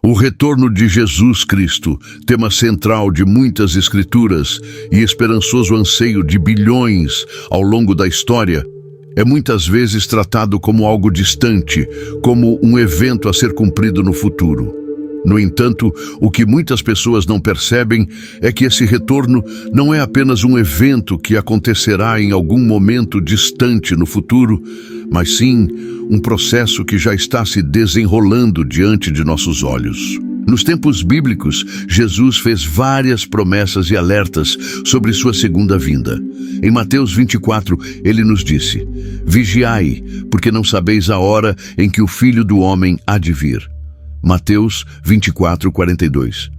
O retorno de Jesus Cristo, tema central de muitas escrituras e esperançoso anseio de bilhões ao longo da história, é muitas vezes tratado como algo distante, como um evento a ser cumprido no futuro. No entanto, o que muitas pessoas não percebem é que esse retorno não é apenas um evento que acontecerá em algum momento distante no futuro, mas sim um processo que já está se desenrolando diante de nossos olhos. Nos tempos bíblicos, Jesus fez várias promessas e alertas sobre sua segunda vinda. Em Mateus 24, ele nos disse: "Vigiai, porque não sabeis a hora em que o Filho do Homem há de vir." Mateus 24:42.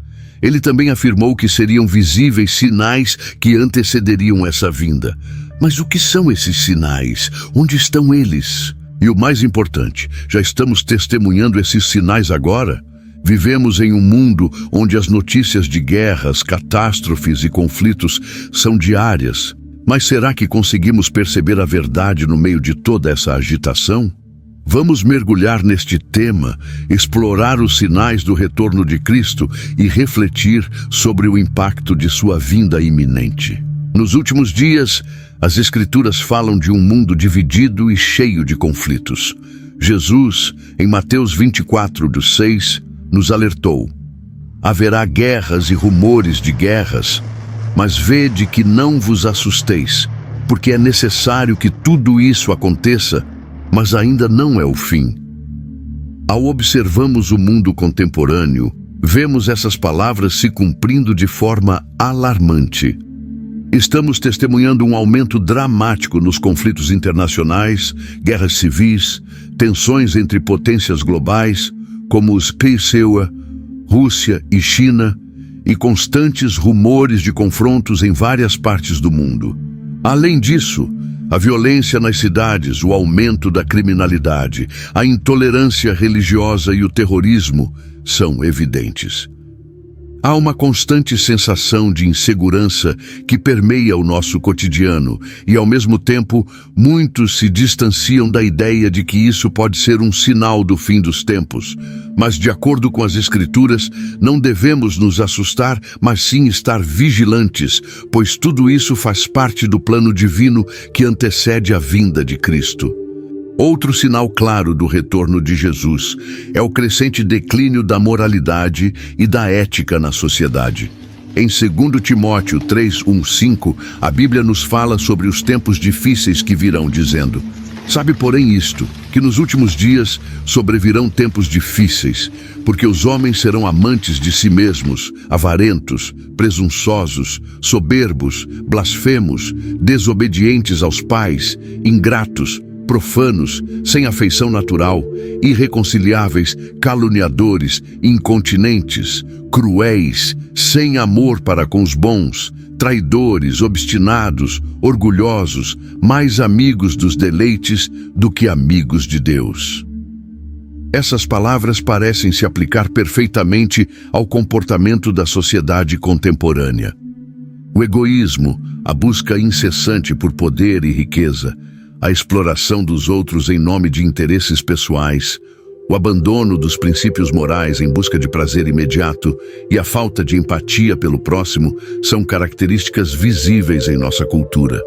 Ele também afirmou que seriam visíveis sinais que antecederiam essa vinda. Mas o que são esses sinais? Onde estão eles? E o mais importante, já estamos testemunhando esses sinais agora? Vivemos em um mundo onde as notícias de guerras, catástrofes e conflitos são diárias. Mas será que conseguimos perceber a verdade no meio de toda essa agitação? Vamos mergulhar neste tema, explorar os sinais do retorno de Cristo e refletir sobre o impacto de sua vinda iminente. Nos últimos dias, as Escrituras falam de um mundo dividido e cheio de conflitos. Jesus, em Mateus 24:6, nos alertou: "Haverá guerras e rumores de guerras, mas vede que não vos assusteis, porque é necessário que tudo isso aconteça, mas ainda não é o fim." Ao observarmos o mundo contemporâneo, vemos essas palavras se cumprindo de forma alarmante. Estamos testemunhando um aumento dramático nos conflitos internacionais, guerras civis, tensões entre potências globais, como os PCUA, Rússia e China, e constantes rumores de confrontos em várias partes do mundo. Além disso, a violência nas cidades, o aumento da criminalidade, a intolerância religiosa e o terrorismo são evidentes. Há uma constante sensação de insegurança que permeia o nosso cotidiano e, ao mesmo tempo, muitos se distanciam da ideia de que isso pode ser um sinal do fim dos tempos. Mas, de acordo com as Escrituras, não devemos nos assustar, mas sim estar vigilantes, pois tudo isso faz parte do plano divino que antecede a vinda de Cristo. Outro sinal claro do retorno de Jesus é o crescente declínio da moralidade e da ética na sociedade. Em 2 Timóteo 3:1-5, a Bíblia nos fala sobre os tempos difíceis que virão, dizendo: "Sabe, porém, isto, que nos últimos dias sobrevirão tempos difíceis, porque os homens serão amantes de si mesmos, avarentos, presunçosos, soberbos, blasfemos, desobedientes aos pais, ingratos, profanos, sem afeição natural, irreconciliáveis, caluniadores, incontinentes, cruéis, sem amor para com os bons, traidores, obstinados, orgulhosos, mais amigos dos deleites do que amigos de Deus." Essas palavras parecem se aplicar perfeitamente ao comportamento da sociedade contemporânea. O egoísmo, a busca incessante por poder e riqueza, a exploração dos outros em nome de interesses pessoais, o abandono dos princípios morais em busca de prazer imediato e a falta de empatia pelo próximo são características visíveis em nossa cultura.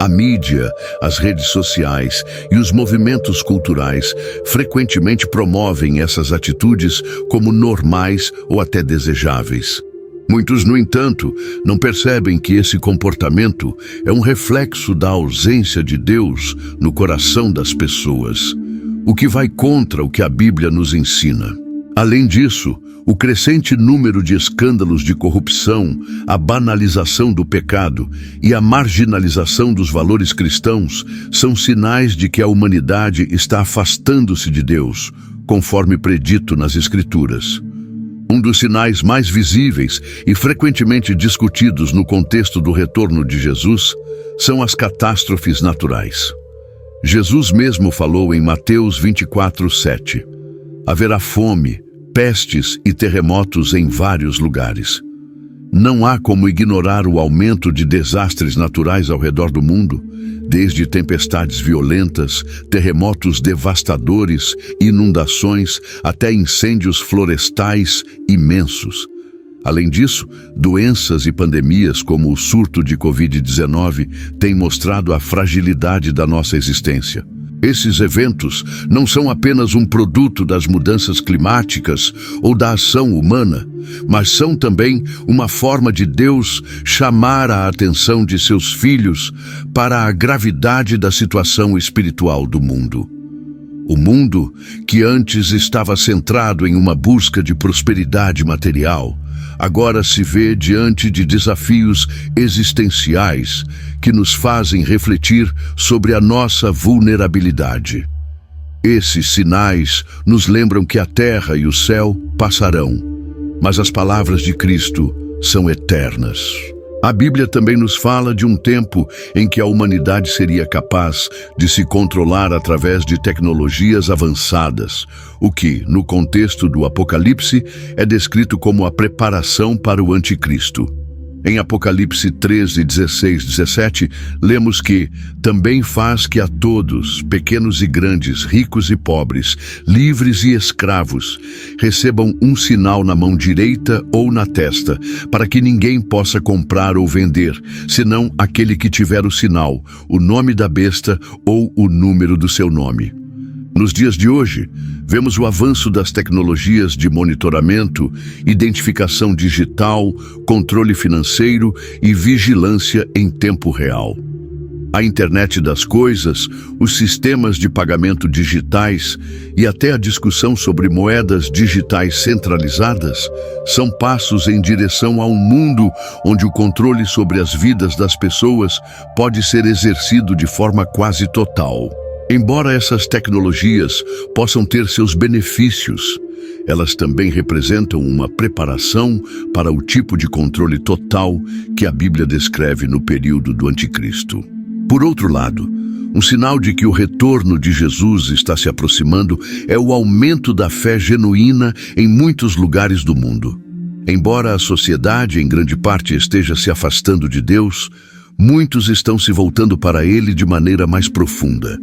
A mídia, as redes sociais e os movimentos culturais frequentemente promovem essas atitudes como normais ou até desejáveis. Muitos, no entanto, não percebem que esse comportamento é um reflexo da ausência de Deus no coração das pessoas, o que vai contra o que a Bíblia nos ensina. Além disso, o crescente número de escândalos de corrupção, a banalização do pecado e a marginalização dos valores cristãos são sinais de que a humanidade está afastando-se de Deus, conforme predito nas Escrituras. Um dos sinais mais visíveis e frequentemente discutidos no contexto do retorno de Jesus são as catástrofes naturais. Jesus mesmo falou em Mateus 24:7: "Haverá fome, pestes e terremotos em vários lugares." Não há como ignorar o aumento de desastres naturais ao redor do mundo, desde tempestades violentas, terremotos devastadores, inundações, até incêndios florestais imensos. Além disso, doenças e pandemias como o surto de Covid-19 têm mostrado a fragilidade da nossa existência. Esses eventos não são apenas um produto das mudanças climáticas ou da ação humana, mas são também uma forma de Deus chamar a atenção de seus filhos para a gravidade da situação espiritual do mundo. O mundo, que antes estava centrado em uma busca de prosperidade material, agora se vê diante de desafios existenciais que nos fazem refletir sobre a nossa vulnerabilidade. Esses sinais nos lembram que a terra e o céu passarão, mas as palavras de Cristo são eternas. A Bíblia também nos fala de um tempo em que a humanidade seria capaz de se controlar através de tecnologias avançadas, o que, no contexto do Apocalipse, é descrito como a preparação para o Anticristo. Em Apocalipse 13, 16, 17, lemos que também faz que a todos, pequenos e grandes, ricos e pobres, livres e escravos, recebam um sinal na mão direita ou na testa, para que ninguém possa comprar ou vender, senão aquele que tiver o sinal, o nome da besta ou o número do seu nome. Nos dias de hoje, vemos o avanço das tecnologias de monitoramento, identificação digital, controle financeiro e vigilância em tempo real. A internet das coisas, os sistemas de pagamento digitais e até a discussão sobre moedas digitais centralizadas são passos em direção a um mundo onde o controle sobre as vidas das pessoas pode ser exercido de forma quase total. Embora essas tecnologias possam ter seus benefícios, elas também representam uma preparação para o tipo de controle total que a Bíblia descreve no período do Anticristo. Por outro lado, um sinal de que o retorno de Jesus está se aproximando é o aumento da fé genuína em muitos lugares do mundo. Embora a sociedade, em grande parte, esteja se afastando de Deus, muitos estão se voltando para Ele de maneira mais profunda.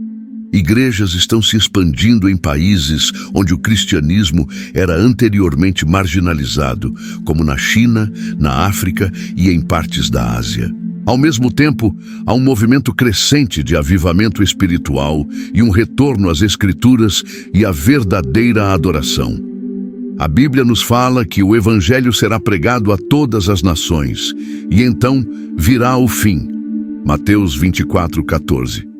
Igrejas estão se expandindo em países onde o cristianismo era anteriormente marginalizado, como na China, na África e em partes da Ásia. Ao mesmo tempo, há um movimento crescente de avivamento espiritual e um retorno às Escrituras e à verdadeira adoração. A Bíblia nos fala que o Evangelho será pregado a todas as nações, e então virá o fim. Mateus 24, 14.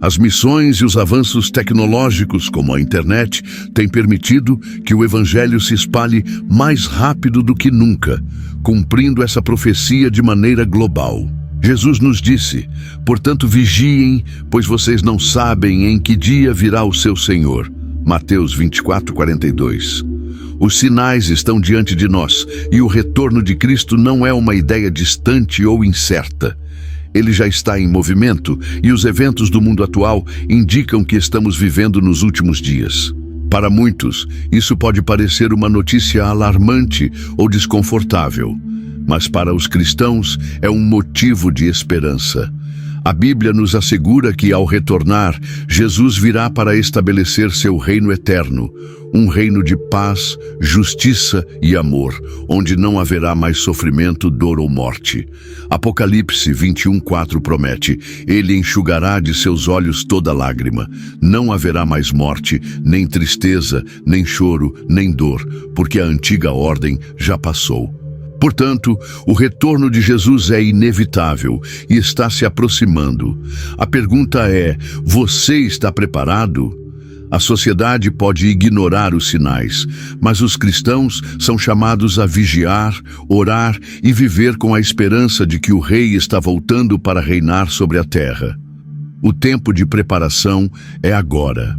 As missões e os avanços tecnológicos, como a internet, têm permitido que o Evangelho se espalhe mais rápido do que nunca, cumprindo essa profecia de maneira global. Jesus nos disse: portanto vigiem, pois vocês não sabem em que dia virá o seu Senhor. Mateus 24, 42. Os sinais estão diante de nós, e o retorno de Cristo não é uma ideia distante ou incerta. Ele já está em movimento e os eventos do mundo atual indicam que estamos vivendo nos últimos dias. Para muitos, isso pode parecer uma notícia alarmante ou desconfortável, mas para os cristãos é um motivo de esperança. A Bíblia nos assegura que, ao retornar, Jesus virá para estabelecer seu reino eterno, um reino de paz, justiça e amor, onde não haverá mais sofrimento, dor ou morte. Apocalipse 21:4 promete: Ele enxugará de seus olhos toda lágrima. Não haverá mais morte, nem tristeza, nem choro, nem dor, porque a antiga ordem já passou. Portanto, o retorno de Jesus é inevitável e está se aproximando. A pergunta é: você está preparado? A sociedade pode ignorar os sinais, mas os cristãos são chamados a vigiar, orar e viver com a esperança de que o Rei está voltando para reinar sobre a terra. O tempo de preparação é agora.